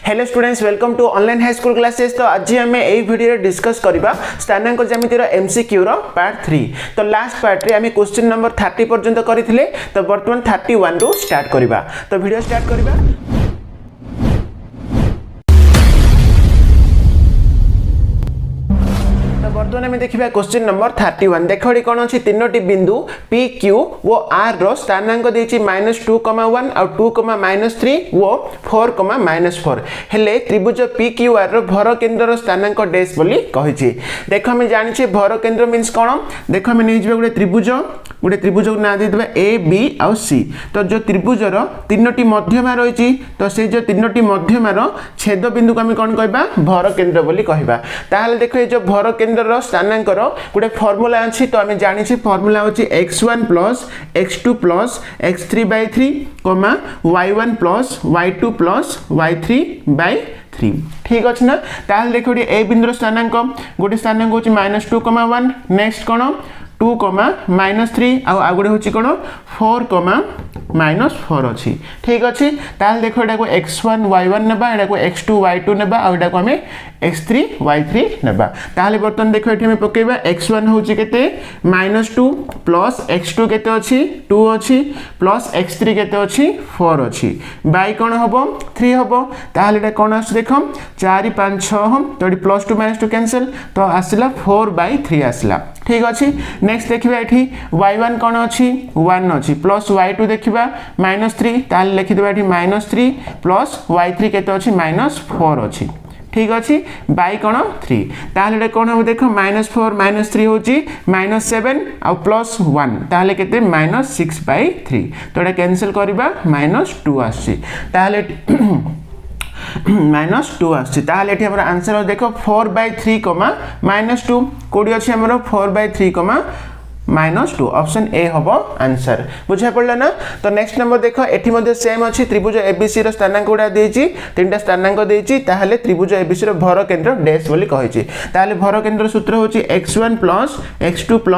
Hello students, welcome to online high school classes. तो आज आम यही वीडियो डिस्कस करबा स्थानांक ज्यामितिर एमसीक्यू रो पार्ट 3। तो लास्ट पार्ट रे आम क्वेश्चन नंबर 30 पर्यंत करथिले। तो वर्तमान 31 रु स्टार्ट करबा। तो वीडियो स्टार्ट करबा। बर्तमान आम देखा क्वेश्चन नंबर 31। देख ये कौन अच्छी तीनोटी बिंदु P Q वो R रो स्थानांक देछि -2,1 और 2,-3 वो 4,-4 हेले त्रिभुज PQR रो भर केंद्र रो स्थानांक डैश बोली कहिछि। देखो हम जानिछे भर केंद्र मींस कोन। देखो हम नै जिबे गोटे त्रिभुज को ना दे देबा A B और C। तो जो त्रिभुज रो तीनोटी मध्यमा रहिछि तो से जो तीनोटी मध्यमा रो छेद बिंदु को हम कोन कहबा भर केंद्र बोली कहबा। ताहाले देखो ये जो भर केंद्र रो स्थानांक रो गोटे फार्मूला अछि। तो हम जानिछे फार्मूला होछि x1 + x2 + x3/3, y1 + y2 + y3/3। ठीक अछि ना। ताहाले देखो ए बिंदु रो स्थानांक गोटे स्थानांक होछि -2,1, नेक्स्ट कोन 2,-3 आ गोटे होछि कोन 4,-4 अछि। ठीक अछि। ताहाले देखो एटा को x1 y1 नेबा, एटा को x2 y2 नेबा आ एटा को हमें x3 y3 नेबा। ताहाले बर्तन देखो एठी हमें पकेबा x1 होछि केते -2 + x2 केते अछि 2 अछि + x3 केते अछि 4 अछि बाय कोन हबो 3 हबो। ताहाले एटा कोन आछ देखो 4 5 6 तो एठी +2 -2 कैंसिल तो आसिला 4/3 आसिला। ठीक अछि। नेक्स्ट देखिबा एठी y1 कोन अछि 1 अछि प्लस y2 देखिबा -3 ताल लिखि देबा एठी -3 प्लस y3 केते अछि -4 अछि। ठीक अछि बाय कोन 3 ताले रे कोन हो देखो -4 -3 होची -7 आ +1 ताले केते -6/3 तो एटा कैंसिल करबा -2 आछि। ताले -2 आछि। ताले एठी हमर आंसर देखो 4/3, -2 कोडी अछि हमर 4/3, -2 ऑप्शन ए हबो आंसर। बुझा पड़ला ना। तो नेक्स्ट नंबर देखो एठी मध्ये सेम अछि त्रिभुज एबीसी रो स्थानांक उडा देछि तीनटा स्थानांक देछि। ताहाले त्रिभुज एबीसी रो भर केंद्र डैश बोली कहिछि। ताहाले भर केंद्र सूत्र होछि x1 + x2 +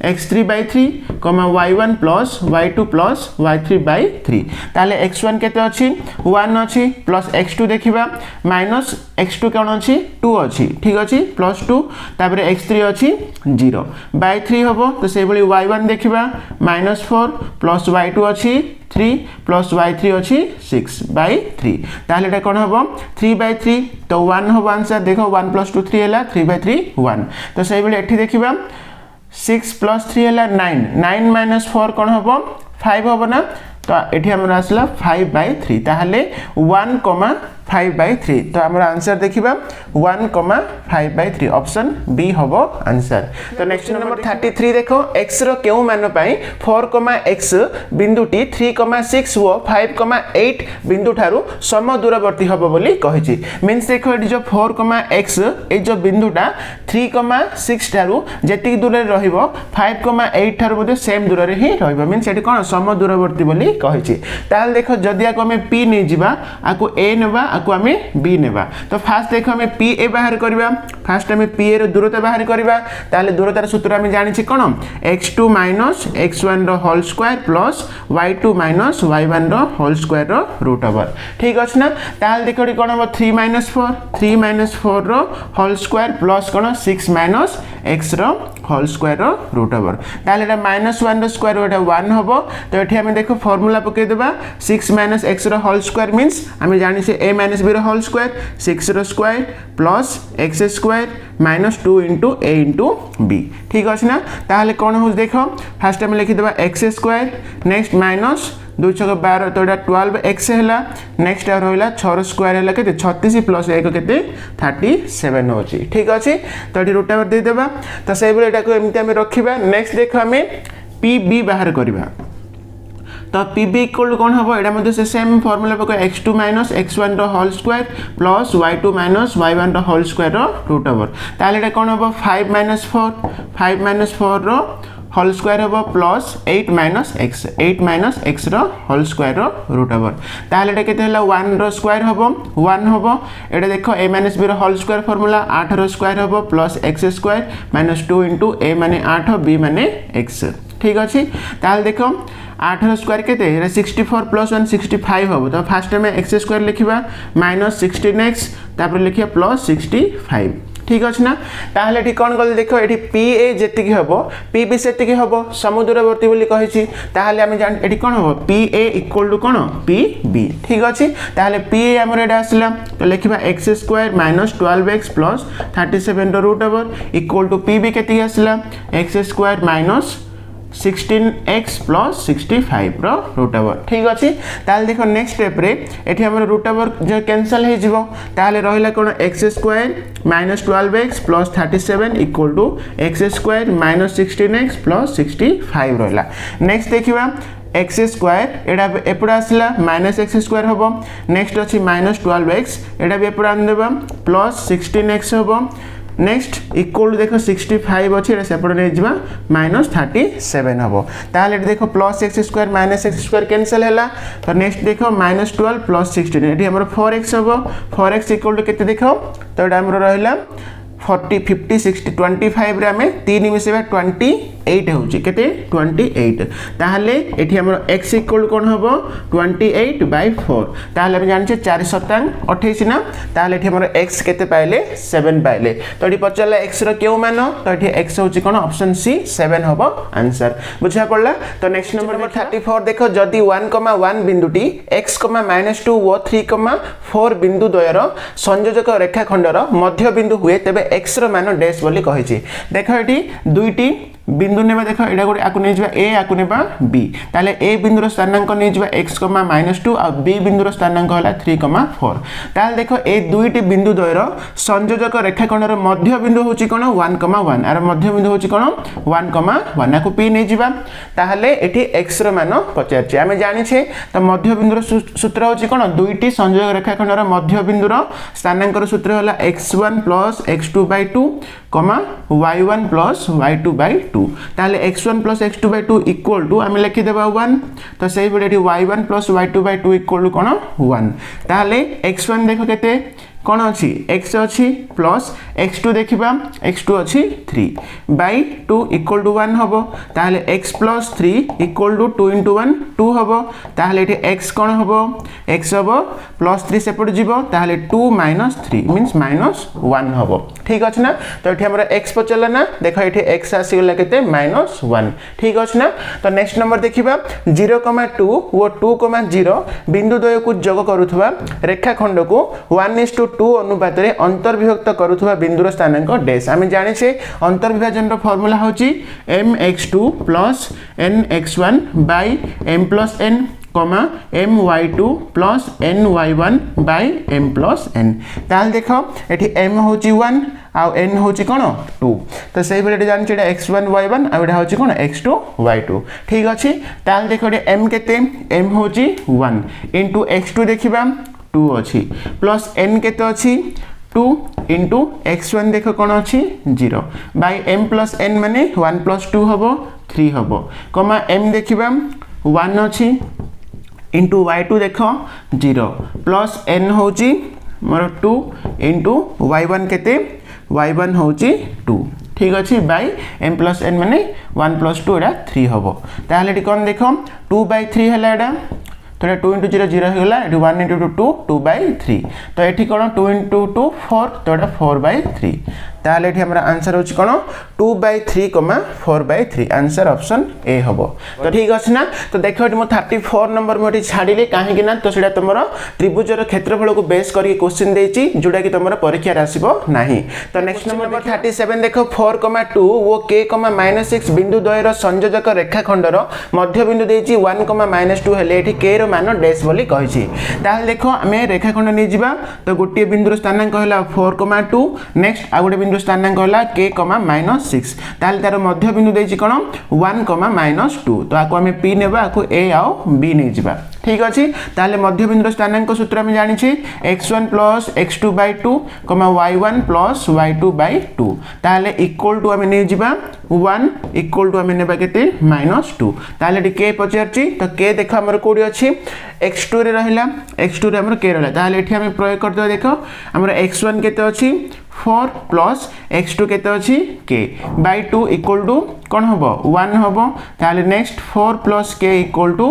x3/3, y1 + y2 + y3/3। ताले x1 केते अछि 1 अछि प्लस x2 देखिबा -x2 कोन अछि 2 अछि। ठीक अछि +2 ताबरे x3 अछि 0/3 हबो। तो से बली y1 देखिबा -4 प्लस y2 अछि 3 प्लस y3 अछि 6/3। ताले एटा कोन हबो 3/3 तो 1 हबो आंसर। देखो 1 + 2 3 हला 3/3 1। तो से बली एठी देखिबा 6 + 3 हला 9 9 - 4 कोन हबो 5 हबो ना। तो एठी हमर आसला 5/3 ताहाले 1,5/3 तो हमर आंसर देखिबा 1,5/3 ऑप्शन बी हबो आंसर। तो नेक्स्ट नंबर 33 देखो x रो केउ मान पई 4,x बिंदुटी 3,6 व 5,8 बिंदु थारु सम दूरवर्ती हबो बोली कहिछि। मींस देखो एठी जो 4,x ए जो बिंदुटा 3,6 थारु जेति दूर रे रहिबो 5,8 थारु मध्ये सेम दूर रे ही रहिबो। मींस एठी कोन सम दूरवर्ती बोली कहिछि। ताल देखो जदि आको हमें p नै जिबा आको a नेबा आको हमें b नेबा। तो फास्ट देखो हमें p a बाहर करबा। फास्ट हमें p a रो दूरता बाहर करबा। ताले दूरतार सूत्र हमें जानि छि कोन x2 - x1 रो whole square plus y2 - y1 रो होल स्क्वायर रो रूट ओवर। ठीक अछि ना। ताल देखो कोन हो 3 - 4 3 - 4 रो होल स्क्वायर प्लस कोन 6 - x रो होल स्क्वायर रो रूट ओवर। ताले एटा -1 रो स्क्वायर एटा 1 हबो। तो एठी हमें देखो फार्मूला पके देबा 6 - x रो होल स्क्वायर मींस हमें जानि छे a - b रो होल स्क्वायर 6 रो square plus x square -2 * a * b। ठीक अछि ना। ताले कोन हो देखो फर्स्ट हम लिखि देबा x स्क्वायर नेक्स्ट -2 * 12 तो एटा 12x हैला। नेक्स्ट आ रहला 6 रो स्क्वायर हैला केते 36 प्लस 1 केते 37 होची। ठीक अछि। तो एठी रूट ओवर दे देबा। तो सेहि बेले एटा को एमति हम रखिबा। नेक्स्ट देखो हमें pb बाहर करबा। तो pb इक्वल कोन हबो एटा मध्ये से सेम फार्मूला पको x2 - x1 रो whole square plus y2 - y1 रो होल स्क्वायर रो रूट ओवर। ताले एटा कोन हबो 5 - 4 5 - 4 रो होल स्क्वायर हबो प्लस 8 - x 8 - x रो होल स्क्वायर रो रूट ओवर। ताले एटा केते हला 1 रो स्क्वायर हबो 1 हबो। एटा देखो a - b रो होल स्क्वायर फार्मूला 8 रो स्क्वायर हबो प्लस x स्क्वायर -2 * a माने 8 b माने x। ठीक अच्छे ताल देख 8 स्क्वायर के 64 प्लस 1 65 हम तो फास्ट आम एक्स स्क्वायर लिखा माइनस 16x तापर लिखा प्लस 65 ठीक अच्छे ना ताहले एठी कौन कल देख ये पी ए जी हम पी बी से हम समुद्रवर्ती बोली कही ताहले आम जान एठी कौन हम पी ए इक्वल टू कौन पी बी ठीक अच्छे ताहले पी ए आमर एटा आसला तो लिखा x square minus 12x plus 37 root over equal to पी बी के आसला x square minus 16x plus 65 रो रूट ओवर ठीक अच्छे ताल देख नेक्स्ट स्टेप रे एठी हमर रूट ओवर जो कैंसल हे जिवो ताले रहिला कोन x square minus 12x plus 37 equal to x square minus 16x plus 65 रहिला नेक्स्ट देखिबा एक्स स्क्वायर एटा एपड़ आसला माइनस एक्स स्क्वायर हम नेक्स्ट अच्छी माइनस 12x एटा भी एपड़ आनदेबा प्लस 16x हम नेक्स्ट इक्वल देख 65 अच्छे सेपटे नहीं जावा माइनस 37 हम ताल देख plus x square minus x square cancel है तो नेक्स्ट देख माइनस 12 प्लस 16 ये आम 4x हम 4x इक्वल टू के देख तो ये रहा 40 50 60 25 रे आमे 3 मिसेबा 28 होची केते 28 ताहले एठी हमर x इक्वल कोन हबो 28/4 ताहले हम जानि छे 4 शतांग 28 ना ताहले एठी हमर x केते पाइले 7 पाइले तो एठी पचला x रो केउ मान तो एठी x होची कोन ऑप्शन सी 7 हबो आंसर बुझा पड़ला तो नेक्स्ट नंबर 34 देखो जदी 1,1 बिंदुटी x, -2 व 3,4 बिंदु द्वयर संयोजक रेखाखंडर मध्य बिंदु हुए तेबे x रो मान डैश बोली कहिछि देखो एठी दुईटी बिंदु नेबा देखो एडा गोटे आकु नै जबा a आकु नेबा b ताले a बिंदुर स्थानांक नै जबा x, -2 आ b बिंदुर स्थानांक होला 3,4 ताले देखो ए दुईटी बिंदु द्वयर संयोजक रेखाखंडर मध्य बिंदु होछि कोन 1,1 आर मध्य बिंदु होछि कोन 1,1 आकु p नै जबा ताले एठी x रो मान पचारछि आमे जानि छे त मध्य बिंदुर सूत्र होछि कोन दुईटी संयोजक रेखाखंडर मध्य बिंदुर स्थानांकर सूत्र होला x1 + x2/2, y1 + y2/2 ताले x1 + x2/2 इक्वल टू आमे लिखि देबा 1 तो सेही बडे एठी y1 + y2/2 इक्वल टू कोन 1 ताले x1 देखो केते कौन अच्छी x अच्छी प्लस x2 देखा x2 अच्छी 3/2 इक्वल टू 1 हम ताहले x + 3 इक्वल टू 2 × 1 2 हम ताहले x कौन हम x हम +3 सेपट जीव ताहले 2 - 3 मीन्स -1 हम ठीक अच्छे ना तो ये हमारा x पचला ना देख ये x आसीगला केते -1 ठीक अच्छे ना तो नेक्स्ट नंबर देखिबा 0,2 व 2,0 बिंदु द्वय को जोग करुथबा रेखाखंड को 1:2 अनुपात रे अंतर्विभक्त करुथबा बिंदुर स्थानांक डैश आमे जाने छे अंतर्विभाजन रो फार्मूला होची mx2 + nx1 / m + n my2 + ny1 / m + n ताल देखो एठी m होची 1 आ n होची कोन 2 तो सेही बेले जानि छेडा x1 y1 आ एटा होची कोन x2 y2 ठीक अछि ताल देखो एठी m केते m होची 1 * x2 देखिबा 2 अछि प्लस n केते अछि 2 * x1 देखो कोन अछि 0 बाय m + n माने 1 + 2 हबो 3 हबो कमा m देखिबा 1 अछि * y2 देखो 0 प्लस n होची मोर 2 * y1 केते y1 होची 2 ठीक अच्छे बाय m + n माने 1 + 2 एटा 3 हबो ताहले एटी कोन देखो 2/3 हला एटा तो 2 × 0 0 हो गला 1 × 2 2/3 तो ये कौन 2 × 2 4 तो ये 4/3 ताहले ये हमारा आंसर होची कौन 2/3, 4/3 आंसर ऑप्शन ए हबो तो ठीक अछि ना तो देखो मो 34 नंबर मोटी छाडिले काहे कि ना तो सेटा तमरो त्रिभुजर क्षेत्रफल को बेस करके क्वेश्चन देछि जोटा कि तमरो परीक्षा रे आसीबो नाही तो नेक्स्ट नंबर 37 देखो 4,2 वो k, -6 बिंदु द्वयर संयोजक रेखाखंडर मध्य बिंदु देछि 1, -2 हेले एठी k रो मान डैश बोली कहिछि ताहले देखो हमें रेखाखंड नै जिबा तो गोटे बिंदुर स्थानांक होला 4,2 नेक्स्ट आ गोटे बिंदु स्थानांक होला k, -6 ताहले तार मध्य बिंदु देछि कोन 1, -2 तो आको हमें p नेबा आको a आ b नै जिबा ठीक अच्छे ताहले मध्यबिंदु स्थानांक सूत्र आम जानी x1 plus x2 bye 2 y1 plus y2 bye 2 ताहले इक्वल टू आम नहीं जा 1 इक्वल टू आम नेबा केते -2 ताहले के पचारची तो के देख हमर कोडी अछि x2 रे रहला x2 रे हमर के रहला ताहले एठी हम प्रयोग करते देखो हमर x1 केते अछि 4 प्लस x2 केते अछि k बाय 2 इक्वल टू कोन हबो 1 हबो ताहले next 4 plus k equal to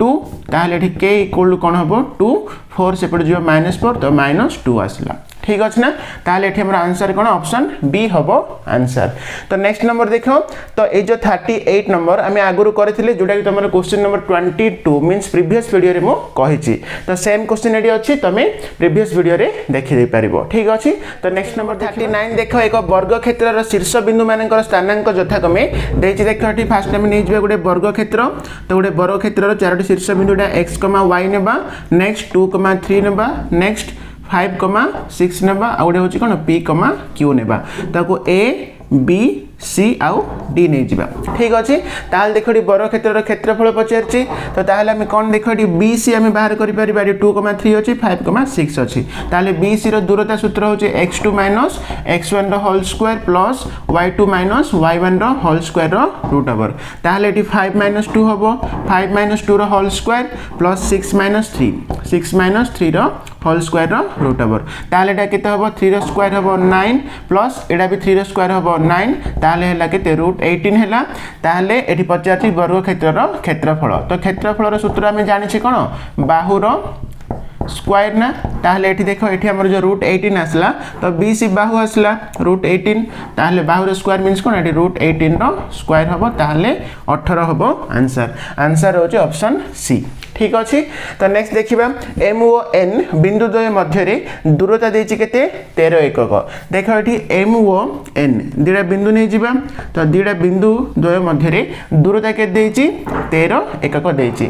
2 ताहले एठी k इक्वल टू कोन हबो 2 4 सेपट जो -4 तो -2 आसला ठीक अच्छे ना ताहले एठी हमरा आंसर कोन ऑप्शन बी हबो आंसर। तो नेक्स्ट नंबर देखो तो ए जो 38 नंबर आमे आगुरु करथिले जोटा कि तमर question number 22 means previous video रे मो कहिछि तो सेम क्वेश्चन एडी अछि तमे प्रीवियस वीडियो रे देखि दे परिबो ठीक अछि। तो नेक्स्ट नंबर 39 देखो एक वर्ग क्षेत्रर शीर्ष बिंदु मानकर स्थानांक यथाक्रमे देछि देखो एठी फर्स्ट टाइम नै जिबे गुडे वर्ग क्षेत्र तो गुडे वर्ग क्षेत्रर चारोटी शीर्ष बिंदुटा x, y नेबा नेक्स्ट 2, 3 नेबा नेक्स्ट 5, 6 नेबा आ गोटे होची कोन p, q नेबा ताको a b c आउ d नै जिबा ठीक अछि। ताल देखो डी बड़ क्षेत्रर क्षेत्रफल पचारछि तो ताहले हम कोन देखो डी b c हम बाहर करि परिबा 2, 3 अछि 5, 6 अछि ताहले b c रो दूरता सूत्र होची x2 - x1 रो whole square plus y2 - y1 रो होल स्क्वायर रो रूट ओवर ताहले एटी 5 - 2 हबो 5 - 2 रो होल स्क्वायर प्लस 6 - 3 रो होल स्क्वायर रो रूट ओवर ताहले एटा केते हबो 3 रो स्क्वायर हबो 9 प्लस एटा भी 3 रो स्क्वायर हबो 9 ताहले हला केते रूट 18 हला ताहले एठी पचारछि वर्ग क्षेत्रर क्षेत्रफल तो क्षेत्रफल रो सूत्र हम जानि छी कोन बाहुर स्क्वायर ना ताहले एठी देखो एठी हमर जो रूट 18 आसला तो BC बाहु आसला रूट 18 ताहले बाहुर स्क्वायर मींस कोन एठी रूट 18 रो स्क्वायर हबो ताहले 18 हबो आंसर आंसर होची ऑप्शन सी ठीक अच्छे। तो नेक्स्ट देखिबा m ओ n बिंदु द्वय मध्य रे दूरता देछि केते 13 एकक देखो एठी m ओ n दिडा बिंदु नै जिबा तो दिडा बिंदु द्वय मध्य रे दूरता के देछि 13 एकक देछि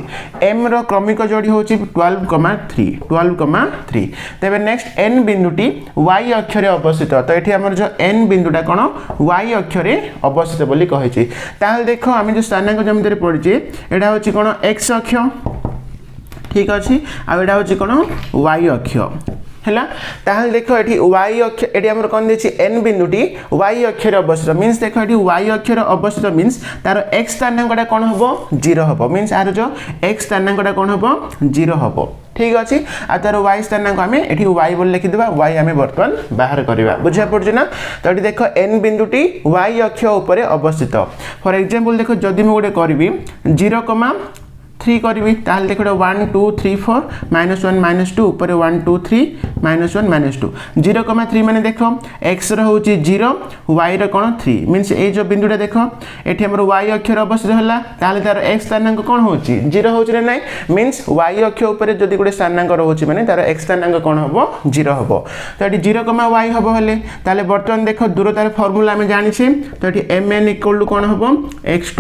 m रो क्रमिक जोड़ी होछि 12,3 तबे नेक्स्ट n बिंदुटी y अक्ष रे अवस्थित तो एठी हमर जो n बिंदुटा कोन y अक्ष रे अवस्थित बोली कहै छी ताहले देखो हम जो स्थानांक ज्यामिति रे पढि छी एडा होछि कोन x अक्ष ठीक अच्छे आउटा हूँ कौन y अक्ष है ताहले देखो ये y अक्ष ये आम कौन देछि n बिंदुटी y अक्ष अवस्थित मीन्स देखो ये y अक्ष अवस्थित मीन्स तार x स्थानांकटा कौन हम 0 हम मीन्स आर जो x स्थानांकटा कौन हम 0 हम ठीक अच्छे आ तार y स्थानांक आम ये y बोल लिखिदेबा y आम बर्तमान बाहर करवा बुझा पड़े ना तो ये देखो n बिंदुटी y अक्ष उपर अवस्थित फॉर एग्जांपल देखो जदि मैं गोटे करी 0,3 करी ताहले देखो 1 2 3 4 -1 -2 ऊपर 1 2 3 -1 -2 0,3 माने देखो x रो होची 0 y रो कोन 3 मींस ए जो बिंदुटा देखो एठी हमर y अक्षर अवस्थित हला ताहले तार x स्थानांक कोन होची 0 होची रे नै मींस y अक्ष ऊपर जदी गुडे स्थानांक रहउची माने तार x स्थानांक कोन हबो 0 हबो तो एठी 0, y हबो हले ताहले वर्तमान देखो दूरतार फार्मूला हम जानि छी तो एठी mn इक्वल टू कोन हबो x2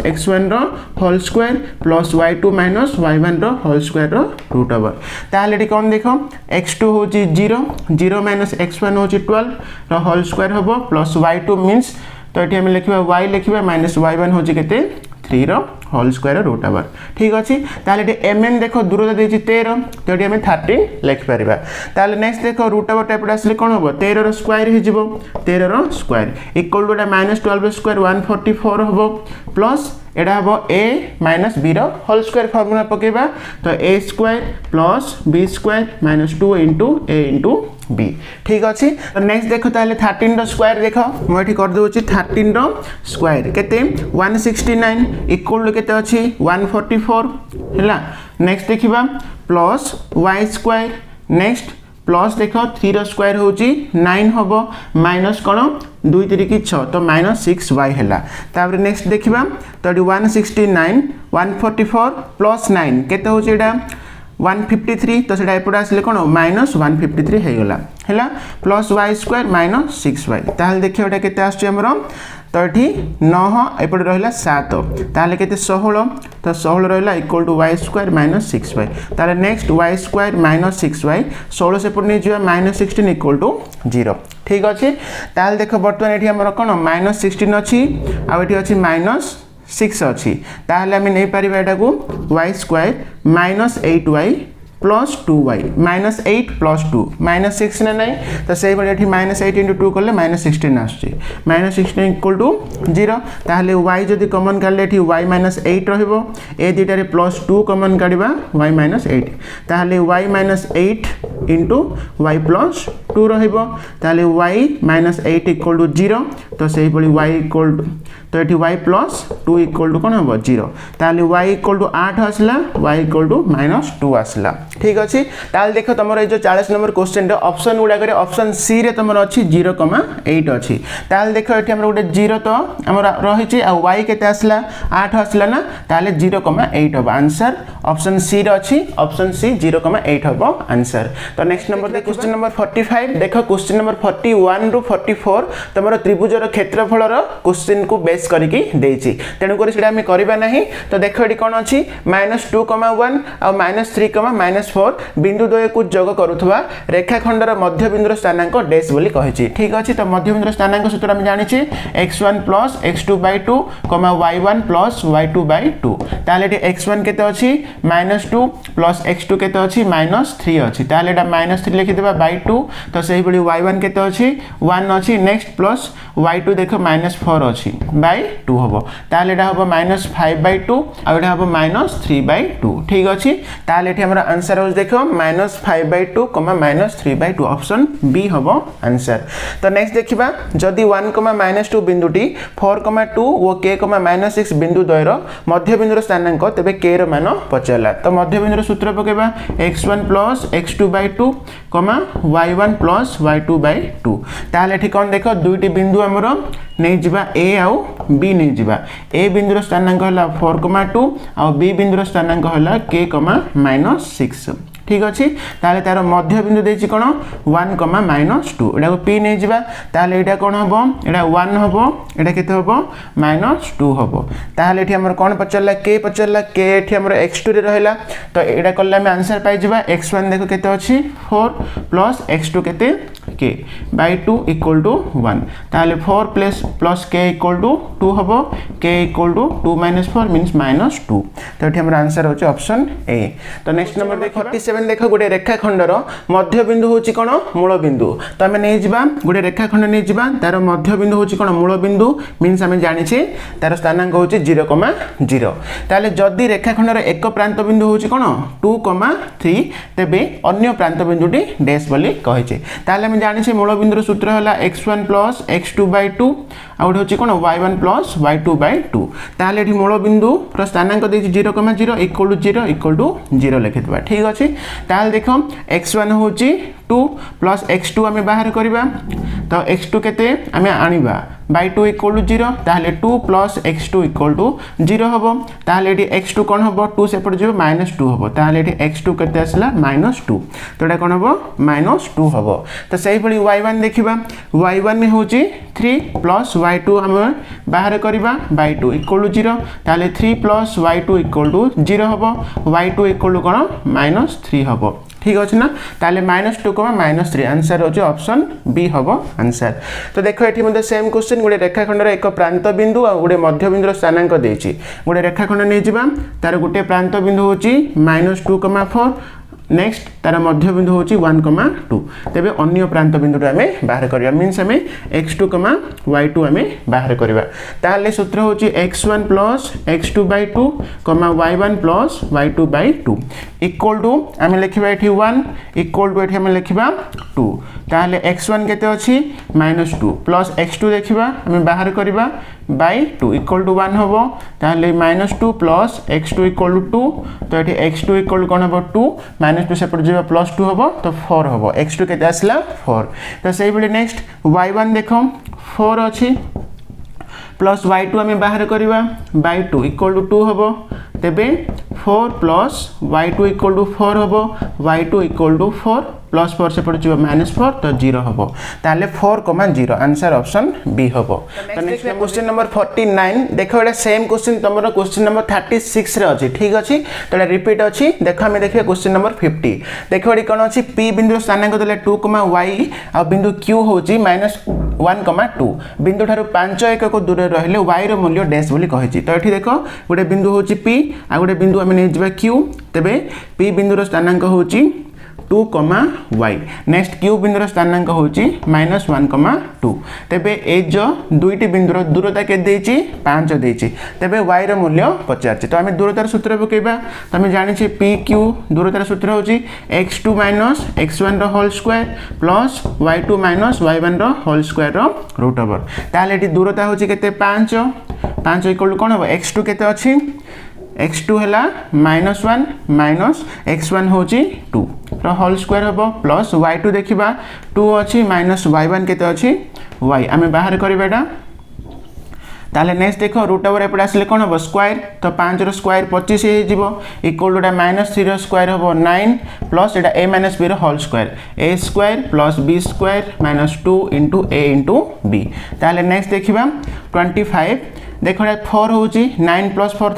- x1 रो whole square plus y2 - y1 रो होल स्क्वायर रो रूट ओवर ताहले एठी कोन देखो x2 होची 0 0 - x1 होची 12 रो होल स्क्वायर हबो प्लस y2 मींस तो एठी हम लिखबा y लिखबा -y1 होची केते 3 रो होल स्क्वायर रूट ओवर ठीक अछि ताहले एठी mn देखो दूरता देछि 13 तो एठी हम 13 लिख परिबा ताहले नेक्स्ट देखो रूट ओवर टाइप आसले कोन हबो 13 रो स्क्वायर हि जिवो 13 रो स्क्वायर इक्वल टू -12 स्क्वायर 144 हबो प्लस एडा हबो a - b रो होल स्क्वायर फार्मूला पकेबा तो a square plus b square -2 into a into b ठीक अछि। तो नेक्स्ट देखो ताले 13 रो स्क्वायर देखो म एठी कर दोछि 13 रो स्क्वायर केते 169 इक्वल टू केते अछि 144 हैला नेक्स्ट देखिबा plus y square next plus देखो 3 रो स्क्वायर होची 9 हबो माइनस कोन 2 3 की 6 तो -6y हैला तापर नेक्स्ट देखिबा तो 169 144 प्लस 9 केते होची एडा 153 तो सेटा एपडा आसले कोन -153 हे गला हैला प्लस y स्क्वायर -6y ताहले देखियो एटा केते आछी हमरो तो ये 9 एपटे रहा 7 ताहले केते 16 तो 16 रहा equal to y square -6y ताहले नेक्स्ट y स्क्वायर -6y 16 से पड़ नहीं -16 इक्वल टू 0 ठीक अच्छे ताहले देखो बर्तमान ये हमर कोन -16 अछि आ एठी अछि 6 अच्छी ताहले आम नहीं पार यहाँ को y square minus 8y plus 2y minus 8 plus 2 minus 6 ना नहीं तो से भाई माइनस 8 इंटू 2 कले माइनस 16 आस माइनस 16 इक्वल टू 0 ताहले y जदि कमन काढले एठी y माइनस 8 रहिबो ए दुटा रे प्लस 2 कमन काढिबा y माइनस 8 ताहले y minus 8 into y plus 2 रहिबो ताहले y माइनस 8 इक्वल टू 0 तो से भाई y इक्वल टू तो ये y प्लस 2 इक्वल टू कौन हम 0 ताहले y इक्वल टू 8 आसला y इक्वल टू माइनस 2 आसला ठीक अच्छे ताल देख तुम ये 40 नंबर क्वेश्चन ऑप्शन गुड़ाक ऑप्शन सी रे तुम अच्छी 0,8 अच्छी ताल देख ये गोटे 0 तो आम रही वाई के आसला 8 आसला ना ताले 0,8 हम आंसर ऑप्शन सी रे अच्छी ऑप्शन सी 0,8 हम आंसर। तो नेक्स्ट नंबर क्वेश्चन नंबर 45 देख क्वेश्चन नंबर 41 रु 44 तुम त्रिभुजर क्षेत्रफल क्वेश्चन को बेस करके तेणुक आम करवा ना तो देख ये कौन अच्छी -2,1 और -3,-4 बिंदु द्वय को जोग करुवा रेखाखंडर मध्य बिंदुर स्थानांक डैश बोली कही ठीक अच्छे। तो मध्य बिंदुर स्थानांक सूत्र आम जानी x1 plus x2/2 y1 plus y2/2 ताले x1 केते अच्छी -2 प्लस x2 केते अच्छी -3 अच्छी ताले -3 लिखिदेबा /2 तो सही भली y1 केते अच्छी 1 अच्छी नेक्स्ट प्लस y2 देख -4 अच्छी /2 हम ताले हम -5/2 और ये हम -3/2 ठीक अच्छी ताले हमारा आंसर हो देखो -5/2 -3/2 ऑप्शन बी हम आंसर। तो नेक्स्ट देखिबा जदि 1,-2 बिंदुटी 4,2 और k,-6 बिंदु द्वयर मध्य बिंदुर स्थानांक तेबे k रो मान पचारला तो मध्य बिंदुर सूत्र पकेबा x1 plus x2/2 y1 plus y2/2 ताले एठी कोन देखो दुईटी बिंदु हमरो नहीं जिबा a आउ b नहीं जिबा a बिंदुर स्थानांक हला 4,2 और b बिंदुर स्थानांक हला k,-6 ठीक अच्छे ताले तार मध्य बिंदु देछि कोन 1,-2 एटा को p नहीं जिबा ताले एटा कोन हबो एटा 1 हबो एटा केते हबो -2 हबो ताले एठी हमर कोन पचरला k एठी हमर x2 रे रहला तो एटा करला हम आंसर पाइ जिबा x1 देखो केते अछि 4 प्लस x2 केते k /2 इक्वल टू 1 ताले 4 प्लस k इक्वल टू 2 हबो k इक्वल टू 2 - 4 मींस -2 तो एठी हमर आंसर होछि ऑप्शन ए। तो नेक्स्ट नंबर देखो 47 देख गोटे रेखाखंडर मध्य बिंदु होची कोन मूल बिंदु तो आम नहीं जा गोटे रेखाखंड नहीं जा तार मध्य बिंदु होची कोन मूल बिंदु मीन्स आम जानी तार स्थानांक होची 0,0 ताले जदि रेखाखंडर एक प्रांत बिंदु होची कोन 2,3 तेबे अन्य प्रांत बिंदुटी डैश बोली कहिचे ताले आम जानी मूल बिंदुर सूत्र हला x1 प्लस x2/2 आउट होची कोन y1 प्लस y2/2 ताले एठी मूल बिंदु र स्थानांक देछि 0,0 इक्वल टू 0 लिखितबा ठीक अछि ताल देखो x1 होची 2 प्लस x2 आम बाहर करबा तो x2 केते आम आनिबा /2 इक्वल टू 0 ताहले 2 प्लस x2 इक्वल टू 0 हबो ताहले एठी x2 कोन हबो 2 सेपट जिवो -2 हबो ताहले एठी x2 केते आसला -2 तो एटा कोन हबो -2 हबो। तो सही भली y1 देखिबा y1 होची 3 प्लस y2 हम बाहर करबा /2 इक्वल टू 0 ताहले 3 प्लस y2 इक्वल टू 0 हबो y2 इक्वल टू कोन -3 हबो ठीक अच्छे ना ताले -2, -3 आंसर होची ऑप्शन बी हम आंसर। तो देखो ये सेम क्वेश्चन गोटे रेखाखंडर एक प्रांत बिंदु और गोटे मध्य बिंदुर स्थानांक देछि गोटे रेखाखंड नहीं जिबा तार गोटे प्रांत बिंदु होची -2,4 नेक्स्ट तार मध्य बिंदु होची 1,2 तेबे अन्य प्रांत बिंदु आमे बाहर करिया मींस आमे x2, y2 आमे बाहर करिवा ताले सूत्र होची x1 plus x2/2 y1 plus y2/2 equal to आमे लिखिबा एठी 1 इक्वल टू एठी आमे लिखिबा 2 ताले x1 केते अछि -2 प्लस x2 देखिबा आमे बाहर करिबा /2 इक्वल टू 1 हबो ताले -2 प्लस x2 इक्वल टू 2 तो एठी x2 इक्वल कोन हबो 2 -2 सेपट जिबा +2 हबो तो 4 हबो x2 केते आसला 4 तो सही बली नेक्स्ट y1 देखो 4 अछि प्लस y2 आमे बाहर करिबा /2 इक्वल टू 2 हबो तेबे 4 प्लस y2 इक्वल टू 4 हबो y2 इक्वल टू 4 प्लस 4 से पड़ जीव -4 तो 0 हबो ताले 4,0 आंसर ऑप्शन बी हबो। तो नेक्स्ट क्वेश्चन नंबर 49 देखो एटा सेम क्वेश्चन तमरो क्वेश्चन नंबर 36 रे अछि ठीक अछि तो एटा रिपीट अछि देखो हम देखिए क्वेश्चन नंबर 50 देखो एडी कोन अछि p बिंदु स्थानांक देले 2, y आ बिंदु q होची -1,2 बिंदु ठारू 5 1 को दूर रहले y रो मूल्य डैश बोली कहिछि तो एठी देखो गोटे बिंदु होची p आ गोटे बिंदु हम नै जिबा q तबे p बिंदु रो स्थानांक होची 2, y नेक्स्ट q बिंदु रो स्थानांक होची -1,2 तबे ए जो दुईटी बिंदु रो दूरता के देछि 5 देछि तबे y रो मूल्य पचारछि तो हम दूरतार सूत्र पकेबा तो हम जानि छी pq दूरतार सूत्र होची x2 - x1 रो whole square plus y2 - y1 रो होल स्क्वायर रो रूट ओवर ताले एटी दूरता होची केते 5 इक्वल कोन हो x2 केते अछि x2 हैला -1 माइनस x1 होची 2 रो होल स्क्वायर हबो प्लस y2 देखिबा 2 अछि माइनस y1 केते अछि y आमे बाहर करबेडा ताले नेक्स्ट देखो रूट ओवर एपडा आसले कोन हबो स्क्वायर तो 5 रो स्क्वायर 25 हे जिवो इक्वल टू -3 रो स्क्वायर हबो 9 प्लस एटा a - b रो whole square a square plus b square -2 * a * b ताले नेक्स्ट देखिबा 25 देखो 4 होची 9 + 4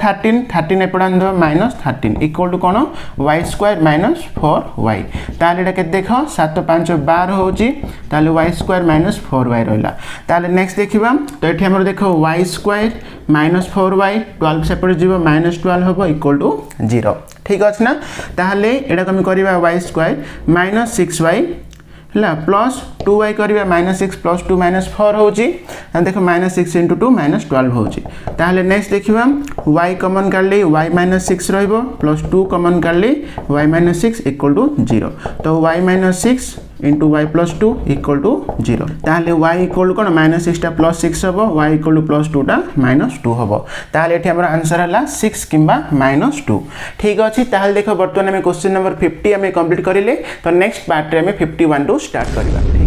13 एपडा दो -13 इक्वल टू कोन y स्क्वायर -4y ताले एटा के देखो 7 5 12 होची ताले y स्क्वायर -4y रहला ताले नेक्स्ट देखिबा तो एठी हमर देखो y स्क्वायर -4y 12 से पड़ जीवो -12 होबो इक्वल टू 0 ठीक अछि ना ताले एटा कमी करबा y स्क्वायर -6y ला प्लस 2y करिबा -6 + 2 -4 होची देखो -6 * 2 -12 होची ताहले नेक्स्ट देखिबा y कॉमन करले y -6 रहइबो प्लस 2 कॉमन करले y -6 = 0 तो y -6 * y + 2 = 0 ताहले y = कोन -6 टा +6 हबो y = +2 टा -2 हबो ताहले एठी हमर आंसर हला 6 किंबा -2 ठीक अछि ताहले देखो बर्तमान हम क्वेश्चन नंबर 50 हम कंप्लीट करिले तो नेक्स्ट पार्ट रे हम 51 टू स्टार्ट करबा।